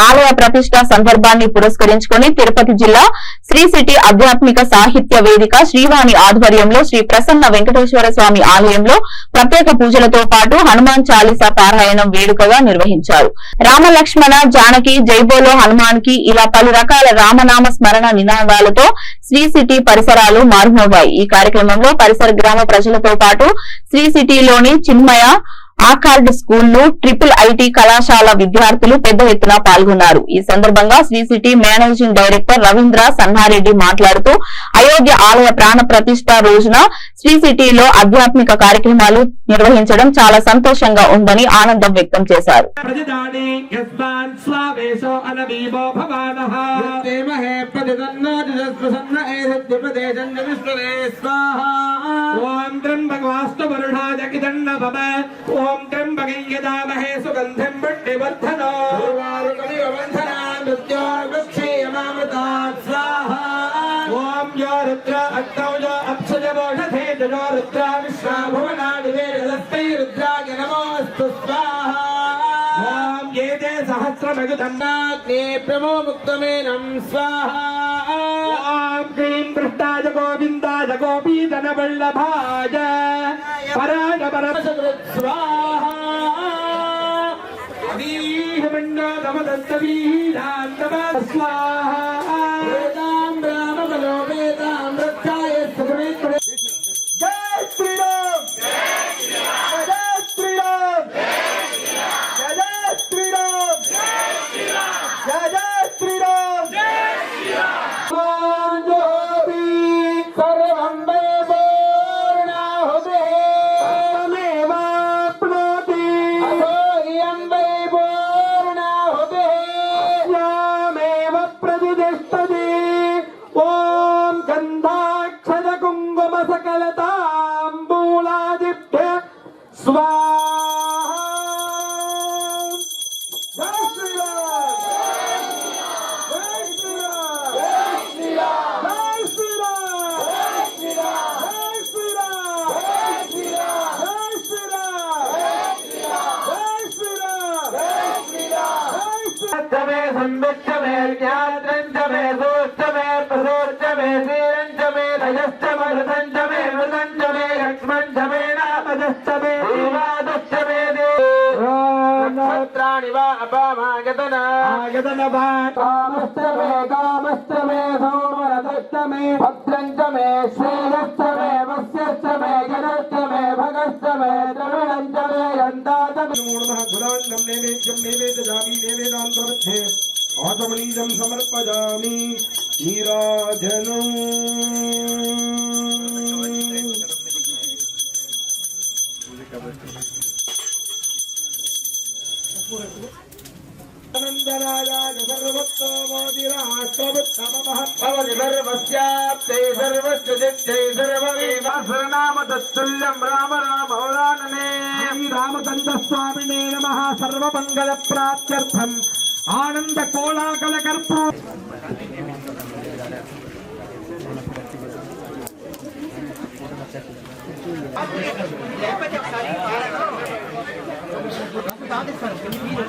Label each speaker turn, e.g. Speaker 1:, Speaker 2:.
Speaker 1: ఆలయ ప్రతిష్ట సందర్భాన్ని పురస్కరించుకుని తిరుపతి జిల్లా శ్రీ సిటీ ఆధ్యాత్మిక సాహిత్య వేదిక శ్రీవాణి ఆధ్వర్యంలో శ్రీ ప్రసన్న వెంకటేశ్వర స్వామి ఆలయంలో ప్రత్యేక పూజలతో పాటు హనుమాన్ చాలీసా పారాయణం వేడుకగా నిర్వహించారు. రామలక్ష్మణ జానకి జైబోలో హనుమాన్ కి ఇలా పలు రకాల రామనామ స్మరణ నినాదాలతో శ్రీ సిటీ పరిసరాలు మారుమోగాయి. ఈ కార్యక్రమంలో పరిసర గ్రామ ప్రజలతో పాటు శ్రీ సిటీలోని చిన్మయ ఆకార్డ్ స్కూళ్లు ట్రిపుల్ ఐటీ కళాశాల విద్యార్థులు పెద్ద ఎత్తున పాల్గొన్నారు. ఈ సందర్భంగా శ్రీ సిటీ మేనేజింగ్ డైరెక్టర్ రవీంద్ర సన్నారెడ్డి మాట్లాడుతూ అయోధ్య ఆలయ ప్రాణ ప్రతిష్ట రోజున శ్రీ సిటీలో ఆధ్యాత్మిక కార్యక్రమాలు నిర్వహించడం చాలా సంతోషంగా ఉందని ఆనందం వ్యక్తం చేశారు.
Speaker 2: ओम त्र्यंबके यजामहे सुगंधिं पुष्टिवर्धनो ओम यो रुद्र अग्नौ यो अप्सुजवोषधे जो रुद्र विश्वाभुवनादिवेदस्मै रुद्राय नमोऽस्तु स्वाहा ओम ये ते सहस्रमयुधन्नाग्ने प्रमो मुक्तमेनं स्वाहा ओम क्लीं पृष्ठाय गोविन्दाय गोपीधनवल्लभाय पराय परमसुकृत् स्वाहा अधीहमण्डलमदन्तवीरान्तव स्वाहा वेदां रामबलो वेदां रक्षाय सुकृत् जय श्री राम जय श्री राम जय श्री राम जय श्री राम जय श्री राम जय श्री राम ज्योति सर्वं सकलतांबूलादिभ्य स्वाहा जय श्री राम जय श्री राम जय श्री राम जय श्री राम जय श्री राम जय श्री राम जय श्री राम जय श्री राम जय श्री राम जय श्री राम जय श्री राम जय संविच्च में ज्ञात्रंच में सोच्च में प्रसोच्च में सीरंच में रजश्च मृतंच में मृतंच में लक्ष्मणच में नामजश्च में देवादश्च में नक्षत्राणि वा अपामागतना आगतन वा कामश्च में सौमरतश्च में भद्रञ्च में श्रेयश्च में वस्यश्च में गणश्च में भगश्च में द्रविणञ्च में गन्धात में नमः गुणान्नं नैवेद्यं नैवेदयामि नैवेदान्तमध्ये आत्मनीयं समर्पयामि नीराजनम् अनन्दराजाय सर्वोत्तमोदिराष्ट्रवुत्तमः भवति सर्वस्याप्ते सर्वस्य सिद्धे सर्वमेवासरनाम तत्तुल्यं राम राम औरानने श्रीरामचन्द्रस्वामिने नमः सर्वमङ्गलप्राप्त्यर्थम् आनंद कोलाकल कर्पूर